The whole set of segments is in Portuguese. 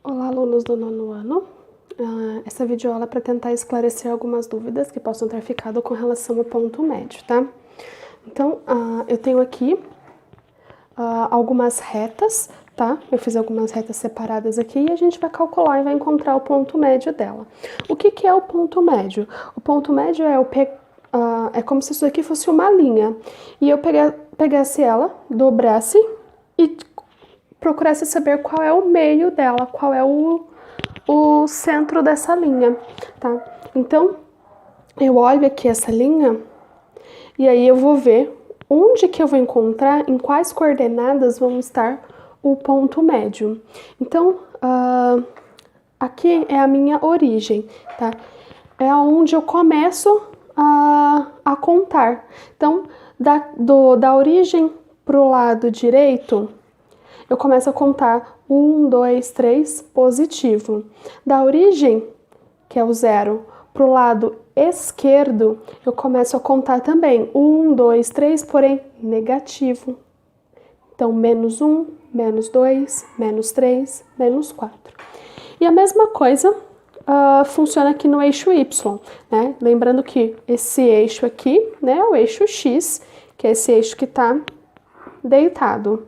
Olá, alunos do nono ano. Essa videoaula é para tentar esclarecer algumas dúvidas que possam ter ficado com relação ao ponto médio, tá? Então, eu tenho aqui algumas retas, tá? Eu fiz algumas retas separadas aqui e a gente vai calcular e vai encontrar o ponto médio dela. O que que é o ponto médio? O ponto médio é como se isso aqui fosse uma linha e eu pegasse ela, dobrasse e procurasse saber qual é o meio dela, qual é o centro dessa linha, tá? Então, eu olho aqui essa linha e aí eu vou ver onde que eu vou encontrar, em quais coordenadas vão estar o ponto médio. Então, aqui é a minha origem, tá? É onde eu começo a contar. Então, da origem pro lado direito, eu começo a contar 1, 2, 3, positivo. Da origem, que é o 0, para o lado esquerdo, eu começo a contar também 1, 2, 3, porém negativo. Então, menos 1, menos 2, menos 3, menos 4. E a mesma coisa funciona aqui no eixo Y, né? Lembrando que esse eixo aqui, né, é o eixo X, que é esse eixo que está deitado,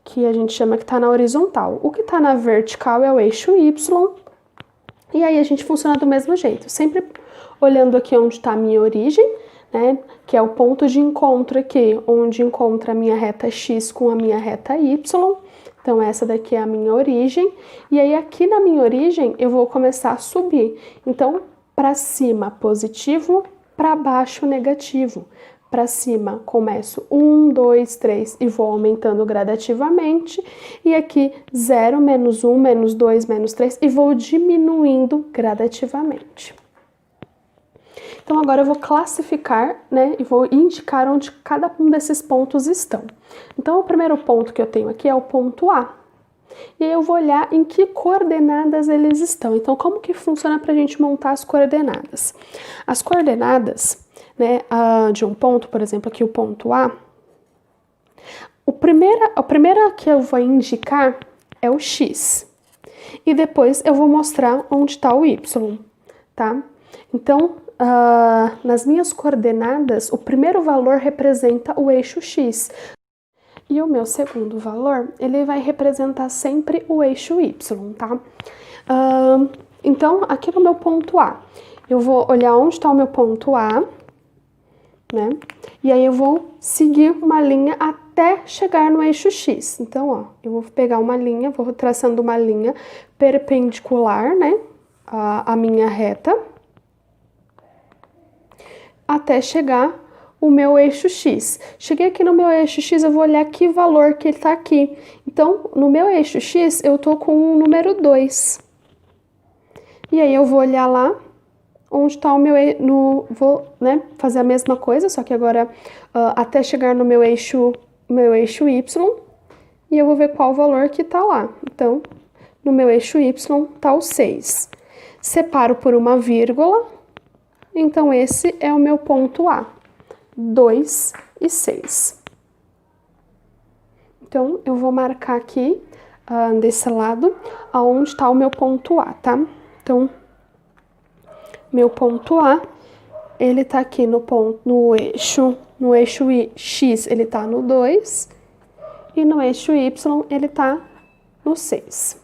que a gente chama que está na horizontal. O que está na vertical é o eixo Y, e aí a gente funciona do mesmo jeito, sempre olhando aqui onde está a minha origem, né, que é o ponto de encontro aqui, onde encontra a minha reta X com a minha reta Y. Então, essa daqui é a minha origem, e aí aqui na minha origem eu vou começar a subir. Então, para cima positivo, para baixo negativo. Para cima, começo 1, 2, 3 e vou aumentando gradativamente. E aqui 0, menos 1, menos 2, menos 3 e vou diminuindo gradativamente. Então, agora eu vou classificar, né, e vou indicar onde cada um desses pontos estão. Então, o primeiro ponto que eu tenho aqui é o ponto A. E aí eu vou olhar em que coordenadas eles estão. Então, como que funciona para a gente montar as coordenadas? As coordenadas, né, de um ponto, por exemplo, aqui o ponto A, a primeira que eu vou indicar é o X. E depois eu vou mostrar onde está o Y, tá? Então, nas minhas coordenadas, o primeiro valor representa o eixo X. E o meu segundo valor, ele vai representar sempre o eixo Y, tá? Então, aqui no meu ponto A, eu vou olhar onde está o meu ponto A, né? E aí eu vou seguir uma linha até chegar no eixo X. Então, ó, eu vou pegar uma linha, vou traçando uma linha perpendicular, né, à minha reta, até chegar o meu eixo X. Cheguei aqui no meu eixo X, eu vou olhar que valor que ele tá aqui. Então, no meu eixo X, eu tô com o número 2. E aí eu vou olhar lá onde está o meu vou, né, fazer a mesma coisa, só que agora até chegar no meu eixo Y, e eu vou ver qual valor que tá lá. Então, no meu eixo Y tá o 6. Separo por uma vírgula, então esse é o meu ponto A, 2 e 6. Então, eu vou marcar aqui, desse lado, aonde está o meu ponto A, tá? Então, meu ponto A, ele tá aqui no eixo X, ele tá no 2, e no eixo Y, ele tá no 6.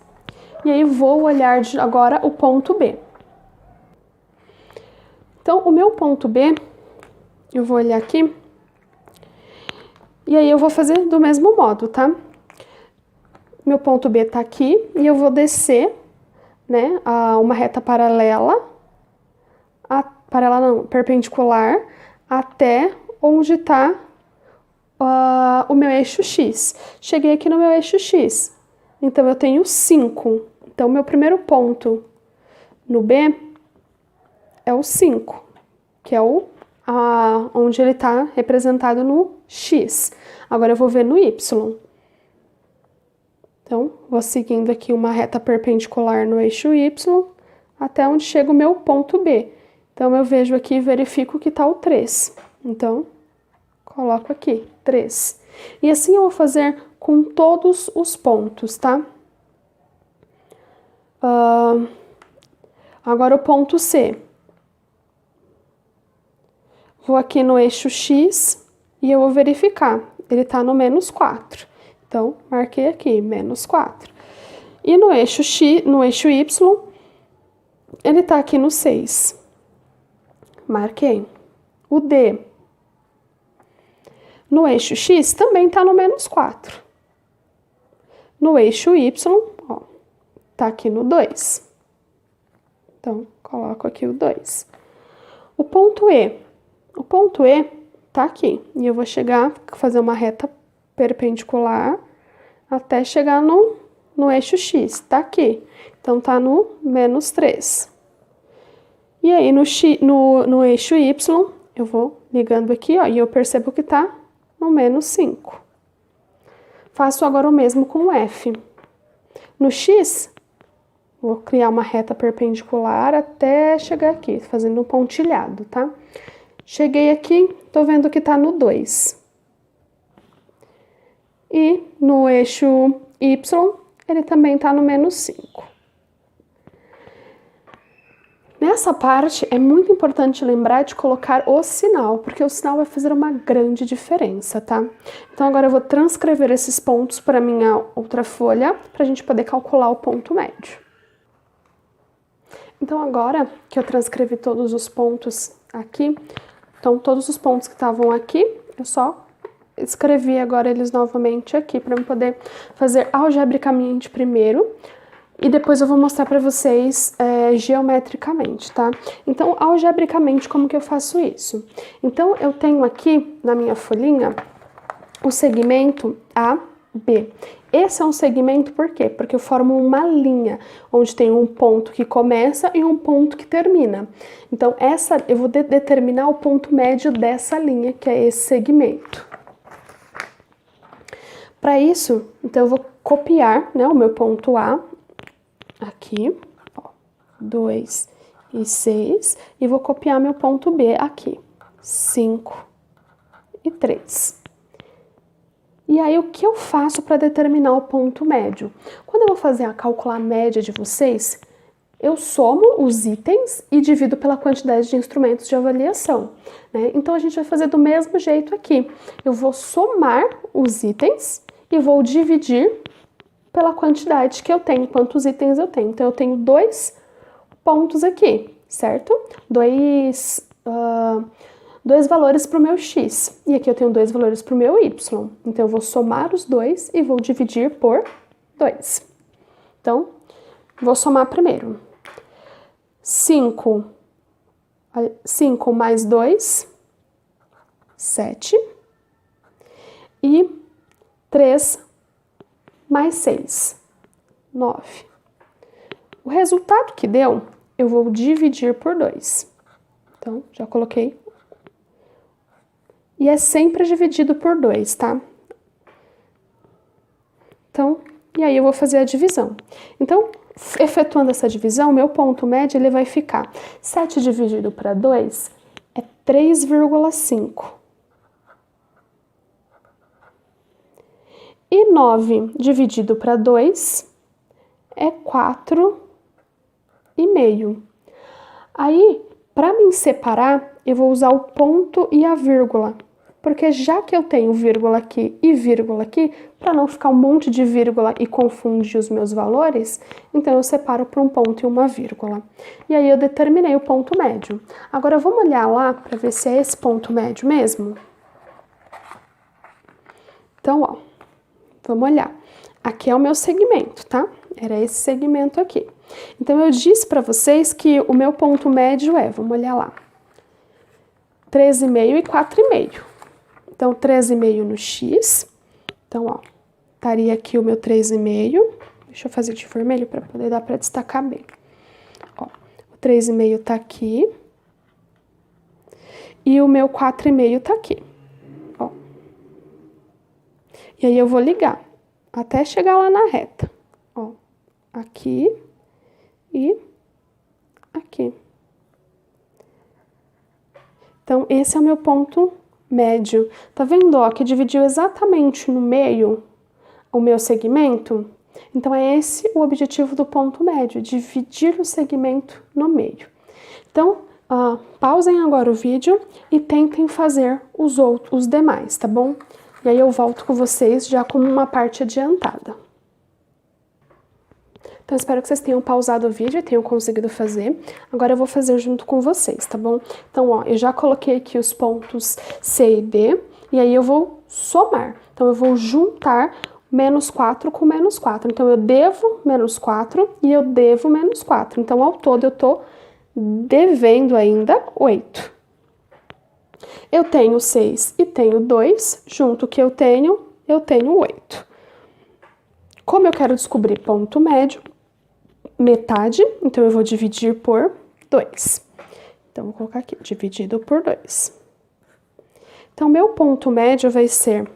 E aí, vou olhar agora o ponto B. Então, o meu ponto B, eu vou olhar aqui, e aí eu vou fazer do mesmo modo, tá? Meu ponto B tá aqui, e eu vou descer, né, uma reta perpendicular, até onde está o meu eixo X. Cheguei aqui no meu eixo X, então eu tenho 5. Então, meu primeiro ponto no B é o 5, que é onde ele está representado no X. Agora eu vou ver no Y. Então, vou seguindo aqui uma reta perpendicular no eixo Y, até onde chega o meu ponto B. Então, eu vejo aqui e verifico que está o 3. Então, coloco aqui, 3. E assim eu vou fazer com todos os pontos, tá? Agora o ponto C. Vou aqui no eixo X e eu vou verificar. Ele tá no menos 4. Então, marquei aqui, menos 4. E no eixo X, no eixo Y, ele tá aqui no 6. Marquei. O D. No eixo X também tá no menos 4. No eixo Y, ó, tá aqui no 2. Então, coloco aqui o 2. O ponto E. O ponto E tá aqui. E eu vou chegar, fazer uma reta perpendicular até chegar no eixo X. Tá aqui. Então, tá no menos 3. E aí, no eixo Y, eu vou ligando aqui, ó, e eu percebo que tá no menos 5. Faço agora o mesmo com o F. No X, vou criar uma reta perpendicular até chegar aqui, fazendo um pontilhado, tá? Cheguei aqui, tô vendo que tá no 2. E no eixo Y, ele também tá no menos 5. Nessa parte, é muito importante lembrar de colocar o sinal, porque o sinal vai fazer uma grande diferença, tá? Então, agora eu vou transcrever esses pontos para minha outra folha, para a gente poder calcular o ponto médio. Então, agora que eu transcrevi todos os pontos aqui, então, todos os pontos que estavam aqui, eu só escrevi agora eles novamente aqui, para eu poder fazer algebricamente primeiro, e depois eu vou mostrar para vocês geometricamente, tá? Então, algebricamente, como que eu faço isso? Então, eu tenho aqui na minha folhinha o segmento AB. Esse é um segmento por quê? Porque eu formo uma linha, onde tem um ponto que começa e um ponto que termina. Então, eu vou determinar o ponto médio dessa linha, que é esse segmento. Para isso, então, eu vou copiar, né, o meu ponto A, aqui, ó, 2 e 6, e vou copiar meu ponto B aqui, 5 e 3. E aí, o que eu faço para determinar o ponto médio? Quando eu vou calcular a média de vocês, eu somo os itens e divido pela quantidade de instrumentos de avaliação, né? Então, a gente vai fazer do mesmo jeito aqui. Eu vou somar os itens e vou dividir pela quantidade que eu tenho, quantos itens eu tenho. Então, eu tenho 2 pontos aqui, certo? Dois valores para o meu X. E aqui eu tenho 2 valores para o meu Y. Então, eu vou somar os 2 e vou dividir por 2. Então, vou somar primeiro. 5 mais 2, 7. E 3 mais 6, 9. O resultado que deu, eu vou dividir por 2. Então, já coloquei. E é sempre dividido por 2, tá? Então, e aí eu vou fazer a divisão. Então, efetuando essa divisão, meu ponto médio ele vai ficar 7 dividido para 2 é 3,5. E 9 dividido para 2 é 4,5. Aí, para me separar, eu vou usar o ponto e a vírgula. Porque já que eu tenho vírgula aqui e vírgula aqui, para não ficar um monte de vírgula e confundir os meus valores, então eu separo por um ponto e uma vírgula. E aí eu determinei o ponto médio. Agora vamos olhar lá para ver se é esse ponto médio mesmo? Então, ó. Vamos olhar. Aqui é o meu segmento, tá? Era esse segmento aqui. Então, eu disse para vocês que o meu ponto médio vamos olhar lá, 3,5 e 4,5. Então, 3,5 no X. Então, ó, estaria aqui o meu 3,5. Deixa eu fazer de vermelho para poder dar para destacar bem. Ó, o 3,5 tá aqui. E o meu 4,5 tá aqui. Ó. E aí, eu vou ligar até chegar lá na reta. Ó, aqui e aqui. Então, esse é o meu ponto médio. Tá vendo, ó, que dividiu exatamente no meio o meu segmento? Então, é esse o objetivo do ponto médio, dividir o segmento no meio. Então, pausem agora o vídeo e tentem fazer os demais, tá bom? E aí eu volto com vocês já com uma parte adiantada. Então, espero que vocês tenham pausado o vídeo e tenham conseguido fazer. Agora eu vou fazer junto com vocês, tá bom? Então, ó, eu já coloquei aqui os pontos C e D, e aí eu vou somar. Então, eu vou juntar menos 4 com menos 4. Então, eu devo menos 4 e eu devo menos 4. Então, ao todo, eu tô devendo ainda 8. Eu tenho 6 e tenho 2, junto que eu tenho 8. Como eu quero descobrir ponto médio, metade, então eu vou dividir por 2. Então, vou colocar aqui, dividido por 2. Então, meu ponto médio vai ser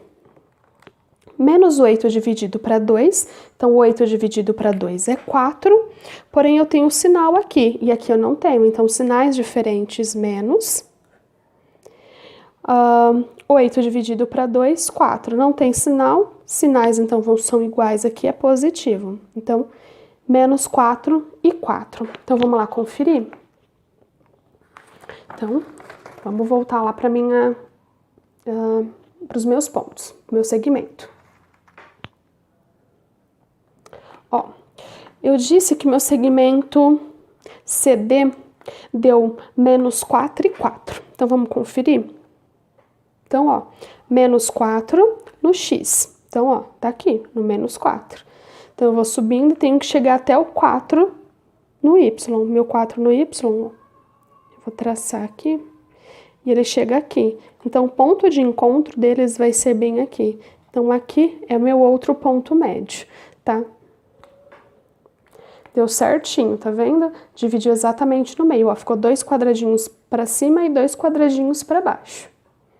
menos 8 dividido para 2. Então, 8 dividido para 2 é 4. Porém, eu tenho um sinal aqui, e aqui eu não tenho. Então, sinais diferentes, menos. 8 dividido para 2, 4. Não tem sinal. Sinais, então, são iguais aqui, é positivo. Então, menos 4 e 4. Então, vamos lá conferir? Então, vamos voltar lá para os meus pontos, meu segmento. Ó, eu disse que meu segmento CD deu menos 4 e 4. Então, vamos conferir? Então, ó, menos 4 no X. Então, ó, tá aqui, no menos 4. Então, eu vou subindo e tenho que chegar até o 4 no Y. Meu 4 no Y, eu vou traçar aqui, e ele chega aqui. Então, o ponto de encontro deles vai ser bem aqui. Então, aqui é meu outro ponto médio, tá? Deu certinho, tá vendo? Dividiu exatamente no meio, ó, ficou 2 quadradinhos para cima e 2 quadradinhos para baixo.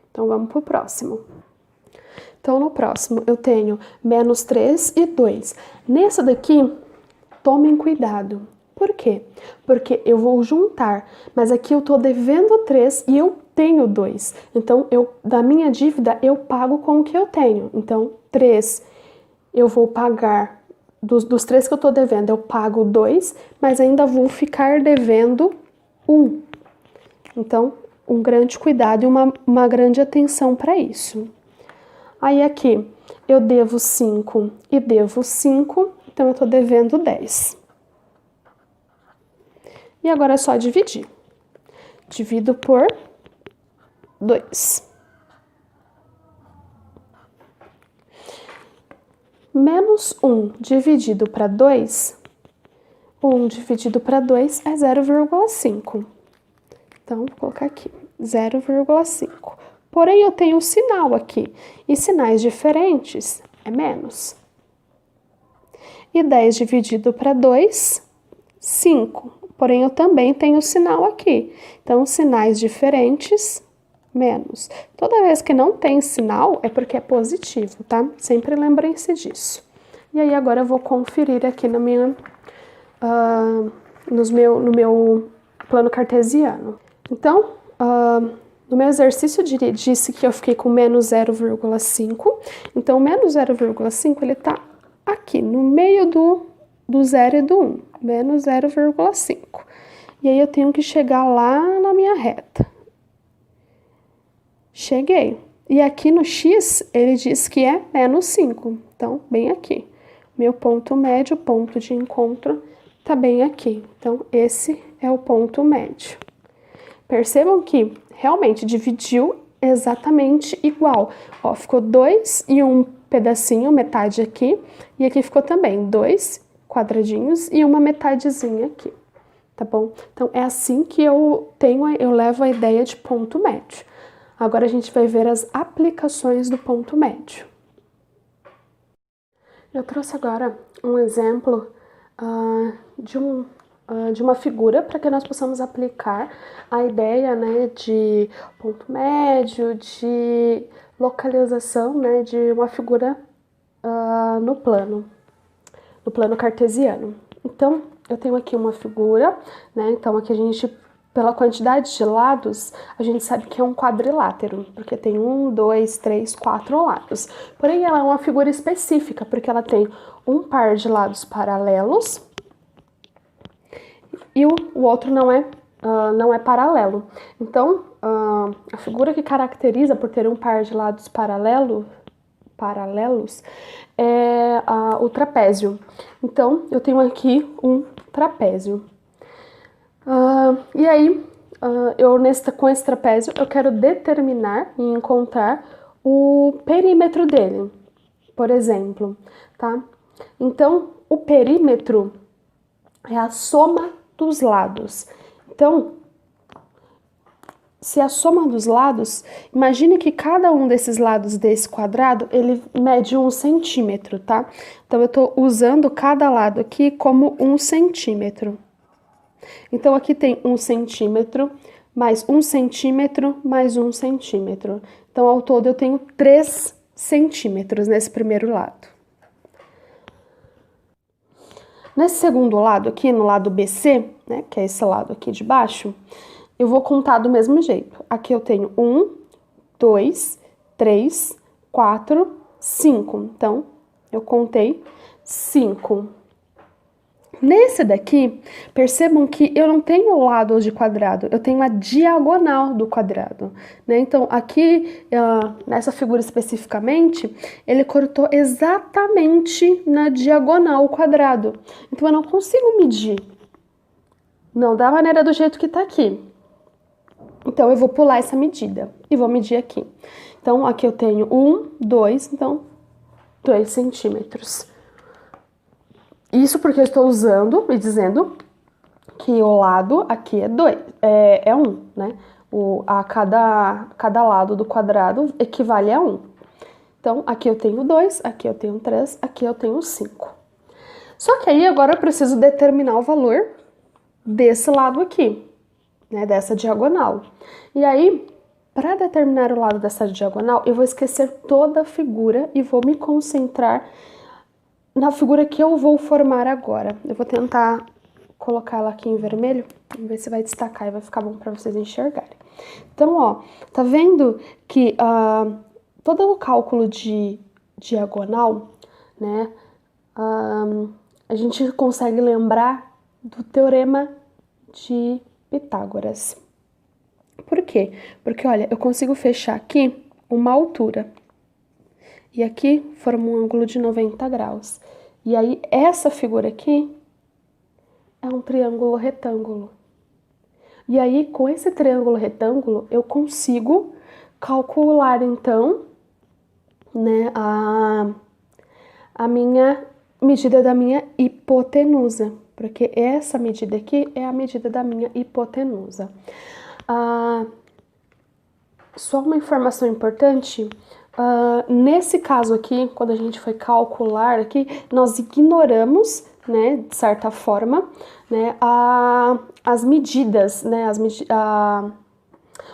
Então, vamos pro próximo. Então, no próximo, eu tenho menos 3 e 2. Nessa daqui, tomem cuidado. Por quê? Porque eu vou juntar, mas aqui eu tô devendo 3 e eu tenho 2. Então, da minha dívida, eu pago com o que eu tenho. Então, 3 eu vou pagar, dos 3 que eu tô devendo, eu pago 2, mas ainda vou ficar devendo 1. Então, um grande cuidado e uma grande atenção para isso. Aí aqui, eu devo 5 e devo 5, então eu tô devendo 10. E agora é só dividir. Divido por 2. Menos 1 dividido para 2, 1 dividido para 2 é 0,5. Então, vou colocar aqui, 0,5. Porém, eu tenho um sinal aqui, e sinais diferentes é menos. E 10 dividido para 2, 5. Porém, eu também tenho sinal aqui. Então, sinais diferentes, menos. Toda vez que não tem sinal, é porque é positivo, tá? Sempre lembrem-se disso. E aí, agora eu vou conferir aqui no meu plano cartesiano. Então, no meu exercício, disse que eu fiquei com menos 0,5. Então, o menos 0,5, ele tá aqui, no meio do 0 e do 1. Menos 0,5. E aí, eu tenho que chegar lá na minha reta. Cheguei. E aqui no X, ele diz que é menos 5. Então, bem aqui. Meu ponto médio, ponto de encontro, tá bem aqui. Então, esse é o ponto médio. Percebam que realmente dividiu exatamente igual. Ó, ficou 2 e um pedacinho, metade aqui. E aqui ficou também 2 quadradinhos e uma metadezinha aqui. Tá bom? Então, é assim que eu levo a ideia de ponto médio. Agora, a gente vai ver as aplicações do ponto médio. Eu trouxe agora um exemplo de uma figura para que nós possamos aplicar a ideia, né, de ponto médio, de localização, né, de uma figura no plano cartesiano. Então, eu tenho aqui uma figura, né, então aqui a gente pela quantidade de lados, a gente sabe que é um quadrilátero, porque tem 1, 2, 3, 4 lados. Porém, ela é uma figura específica, porque ela tem um par de lados paralelos e o outro não é paralelo. Então, a figura que caracteriza por ter um par de lados paralelos é o trapézio. Então, eu tenho aqui um trapézio. E aí, com esse trapézio, eu quero determinar e encontrar o perímetro dele, por exemplo, tá? Então, o perímetro é a soma dos lados. Então, se a soma dos lados, imagine que cada um desses lados desse quadrado, ele mede 1 centímetro, tá? Então, eu tô usando cada lado aqui como 1 centímetro. Então, aqui tem 1 centímetro, mais 1 centímetro, mais 1 centímetro. Então, ao todo, eu tenho 3 centímetros nesse primeiro lado. Nesse segundo lado aqui, no lado BC, né, que é esse lado aqui de baixo, eu vou contar do mesmo jeito. Aqui eu tenho 1, 2, 3, 4, 5. Então, eu contei 5. Nesse daqui, percebam que eu não tenho o lado de quadrado, eu tenho a diagonal do quadrado, né? Então, aqui, nessa figura especificamente, ele cortou exatamente na diagonal o quadrado. Então, eu não consigo medir. Não da maneira do jeito que tá aqui. Então, eu vou pular essa medida e vou medir aqui. Então, aqui eu tenho 1, 2, então, 2 centímetros. Isso porque eu estou usando e dizendo que o lado aqui é 1, né? Cada lado do quadrado equivale a 1. Então, aqui eu tenho 2, aqui eu tenho 3, aqui eu tenho 5. Só que aí agora eu preciso determinar o valor desse lado aqui, né? Dessa diagonal. E aí, para determinar o lado dessa diagonal, eu vou esquecer toda a figura e vou me concentrar na figura que eu vou formar agora. Eu vou tentar colocar ela aqui em vermelho, vamos ver se vai destacar e vai ficar bom para vocês enxergarem. Então, ó, tá vendo que todo o cálculo de diagonal, né, a gente consegue lembrar do teorema de Pitágoras. Por quê? Porque, olha, eu consigo fechar aqui uma altura. E aqui forma um ângulo de 90 graus. E aí, essa figura aqui é um triângulo retângulo. E aí, com esse triângulo retângulo, eu consigo calcular, então, né, a minha medida da minha hipotenusa. Porque essa medida aqui é a medida da minha hipotenusa. Só uma informação importante. Nesse caso aqui, quando a gente foi calcular aqui, nós ignoramos, né, de certa forma, né, as medidas, né,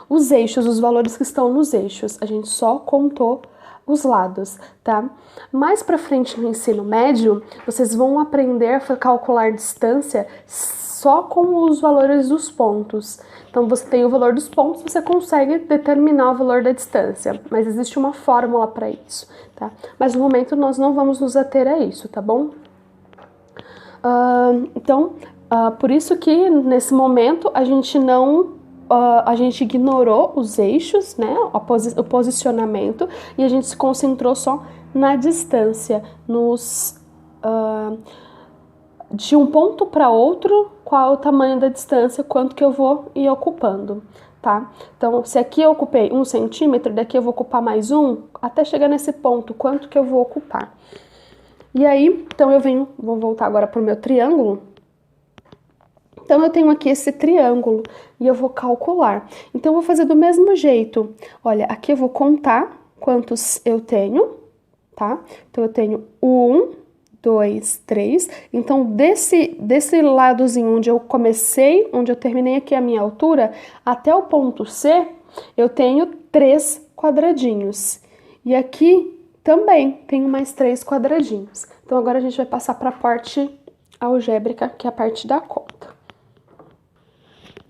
os eixos, os valores que estão nos eixos. A gente só contou os lados, tá? Mais pra frente no ensino médio, vocês vão aprender a calcular distância só com os valores dos pontos. Então, você tem o valor dos pontos, você consegue determinar o valor da distância, mas existe uma fórmula para isso, tá? Mas no momento nós não vamos nos ater a isso, tá bom? Então, por isso que nesse momento a gente a gente ignorou os eixos, né? O posicionamento, e a gente se concentrou só na distância, de um ponto para outro, qual é o tamanho da distância, quanto que eu vou ir ocupando, tá? Então, se aqui eu ocupei 1 centímetro, daqui eu vou ocupar mais 1, até chegar nesse ponto, quanto que eu vou ocupar. E aí, então vou voltar agora para o meu triângulo. Então, eu tenho aqui esse triângulo e eu vou calcular. Então, eu vou fazer do mesmo jeito. Olha, aqui eu vou contar quantos eu tenho, tá? Então, eu tenho 1, 2, 3. Então, desse ladozinho onde eu comecei, onde eu terminei aqui a minha altura, até o ponto C, eu tenho 3 quadradinhos. E aqui também tenho mais 3 quadradinhos. Então, agora a gente vai passar para a parte algébrica, que é a parte da conta.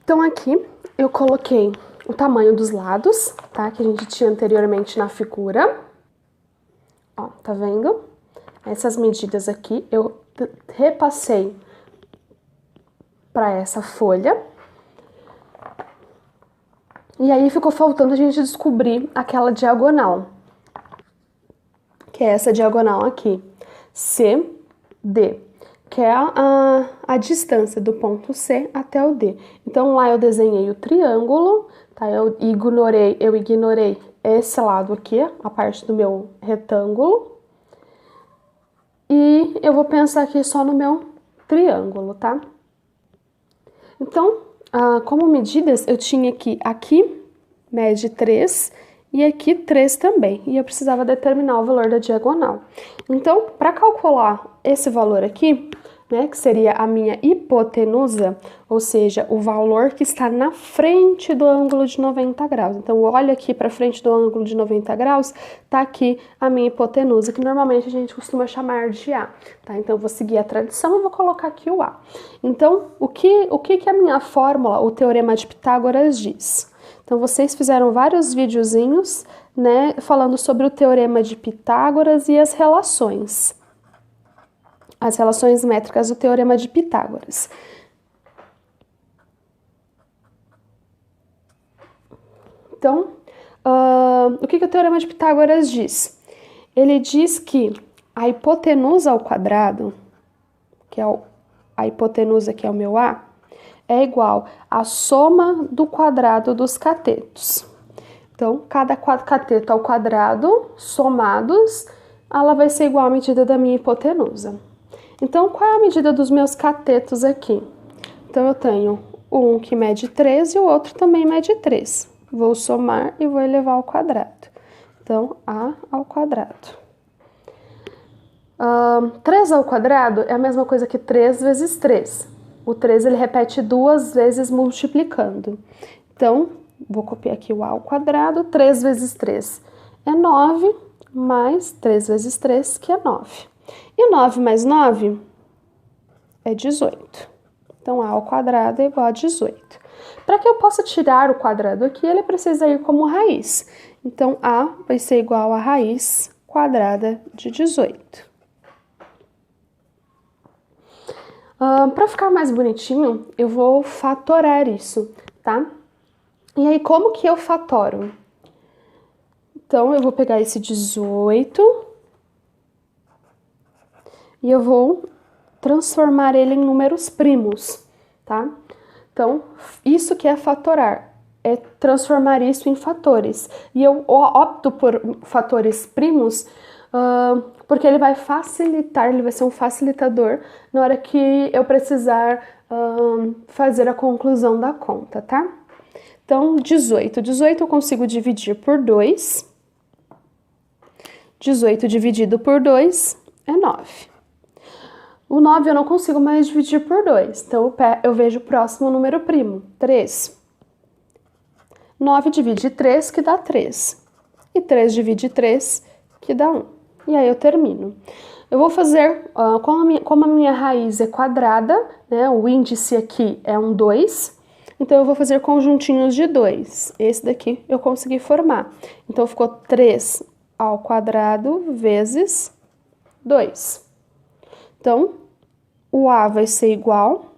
Então, aqui eu coloquei o tamanho dos lados, tá? Que a gente tinha anteriormente na figura. Ó, tá vendo? Essas medidas aqui eu repassei para essa folha. E aí ficou faltando a gente descobrir aquela diagonal, que é essa diagonal aqui, CD, que é a distância do ponto C até o D. Então, lá eu desenhei o triângulo, tá? Eu ignorei esse lado aqui, a parte do meu retângulo. E eu vou pensar aqui só no meu triângulo, tá? Então, como medidas, eu tinha que aqui mede 3 e aqui 3 também. E eu precisava determinar o valor da diagonal. Então, para calcular esse valor aqui, né, que seria a minha hipotenusa, ou seja, o valor que está na frente do ângulo de 90 graus. Então, olha aqui para frente do ângulo de 90 graus, tá aqui a minha hipotenusa, que normalmente a gente costuma chamar de A, tá? Então, eu vou seguir a tradição e vou colocar aqui o A. Então, o que a minha fórmula, o Teorema de Pitágoras, diz? Então, vocês fizeram vários videozinhos, né, falando sobre o Teorema de Pitágoras e as relações métricas do Teorema de Pitágoras. Então, o que o Teorema de Pitágoras diz? Ele diz que a hipotenusa ao quadrado, que é a hipotenusa que é o meu A, é igual à soma do quadrado dos catetos. Então, cada cateto ao quadrado, somados, ela vai ser igual à medida da minha hipotenusa. Então, qual é a medida dos meus catetos aqui? Então, eu tenho um que mede 3 e o outro também mede 3. Vou somar e vou elevar ao quadrado. Então, A ao quadrado. 3 ao quadrado é a mesma coisa que 3 vezes 3. O 3, ele repete 2 vezes multiplicando. Então, vou copiar aqui o A ao quadrado. 3 vezes 3 é 9, mais 3 vezes 3, que é 9. E 9 mais 9 é 18. Então, A ao quadrado é igual a 18. Para que eu possa tirar o quadrado aqui, ele precisa ir como raiz. Então, A vai ser igual a raiz quadrada de 18. Para ficar mais bonitinho, eu vou fatorar isso, tá? E aí, como que eu fatoro? Então, eu vou pegar esse 18... e eu vou transformar ele em números primos, tá? Então, isso que é fatorar, é transformar isso em fatores. E eu opto por fatores primos, porque ele vai facilitar, ele vai ser um facilitador na hora que eu precisar fazer a conclusão da conta, tá? Então, 18 eu consigo dividir por 2. 18 dividido por 2 é 9. O 9 eu não consigo mais dividir por 2, então eu vejo o próximo número primo, 3. 9 divide 3, que dá 3. E 3 divide 3, que dá 1. E aí eu termino. Eu vou fazer, como a minha raiz é quadrada, né, o índice aqui é um 2, então eu vou fazer conjuntinhos de 2. Esse daqui eu consegui formar. Então ficou 3 ao quadrado vezes 2. Então, o A vai ser igual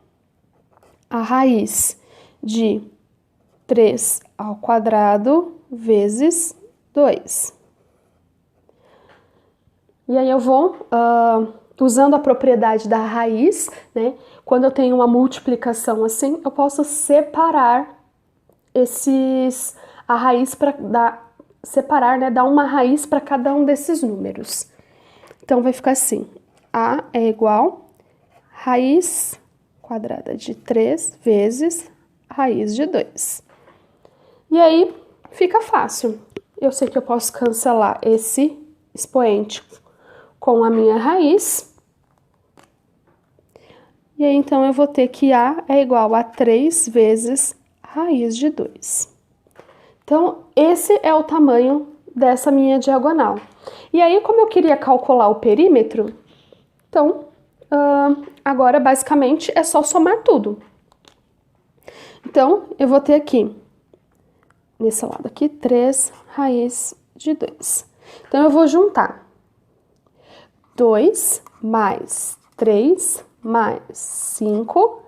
a raiz de 3 ao quadrado vezes 2. E aí eu vou, usando a propriedade da raiz, né? Quando eu tenho uma multiplicação assim, eu posso separar a raiz para separar, né? Dar uma raiz para cada um desses números. Então, vai ficar assim. A é igual raiz quadrada de 3 vezes raiz de 2. E aí, fica fácil. Eu sei que eu posso cancelar esse expoente com a minha raiz. E aí, então, eu vou ter que A é igual a 3 vezes raiz de 2. Então, esse é o tamanho dessa minha diagonal. E aí, como eu queria calcular o perímetro, então, agora, basicamente, é só somar tudo. Então, eu vou ter aqui, nesse lado aqui, 3 raiz de 2. Então, eu vou juntar 2 mais 3 mais 5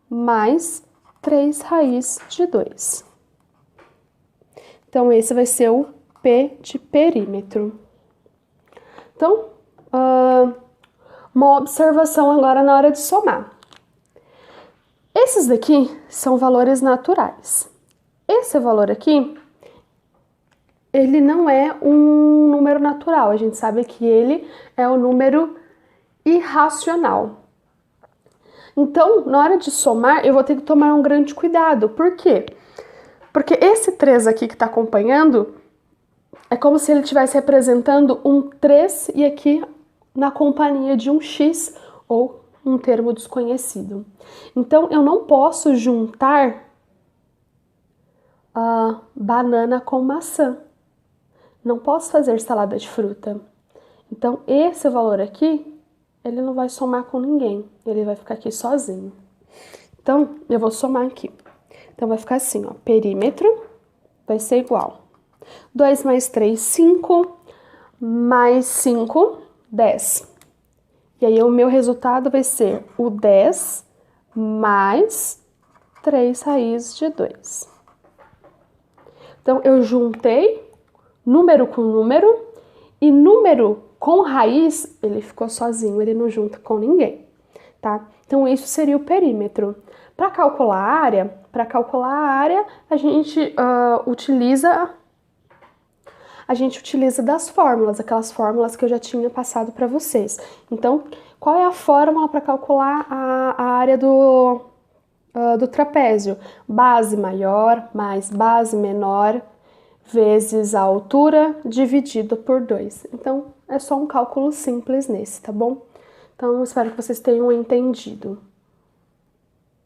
mais 3 raiz de 2. Então, esse vai ser o P de perímetro. Então, uma observação agora na hora de somar. Esses daqui são valores naturais. Esse valor aqui, ele não é um número natural. A gente sabe que ele é um número irracional. Então, na hora de somar, eu vou ter que tomar um grande cuidado. Por quê? Porque esse 3 aqui que está acompanhando é como se ele estivesse representando um 3 e aqui na companhia de um X ou um termo desconhecido. Então, eu não posso juntar banana com maçã. Não posso fazer salada de fruta. Então, esse valor aqui, ele não vai somar com ninguém. Ele vai ficar aqui sozinho. Então, eu vou somar aqui. Então, vai ficar assim, ó. Perímetro vai ser igual. 2 mais 3, 5. Mais 5, 10. E aí, o meu resultado vai ser o 10 mais 3 raízes de 2. Então, eu juntei número com número e número com raiz, ele ficou sozinho, ele não junta com ninguém, tá? Então, isso seria o perímetro. Para calcular a área, a gente utiliza das fórmulas, aquelas fórmulas que eu já tinha passado para vocês. Então, qual é a fórmula para calcular a área do trapézio? Base maior mais base menor vezes a altura dividido por 2. Então, é só um cálculo simples nesse, tá bom? Então, espero que vocês tenham entendido.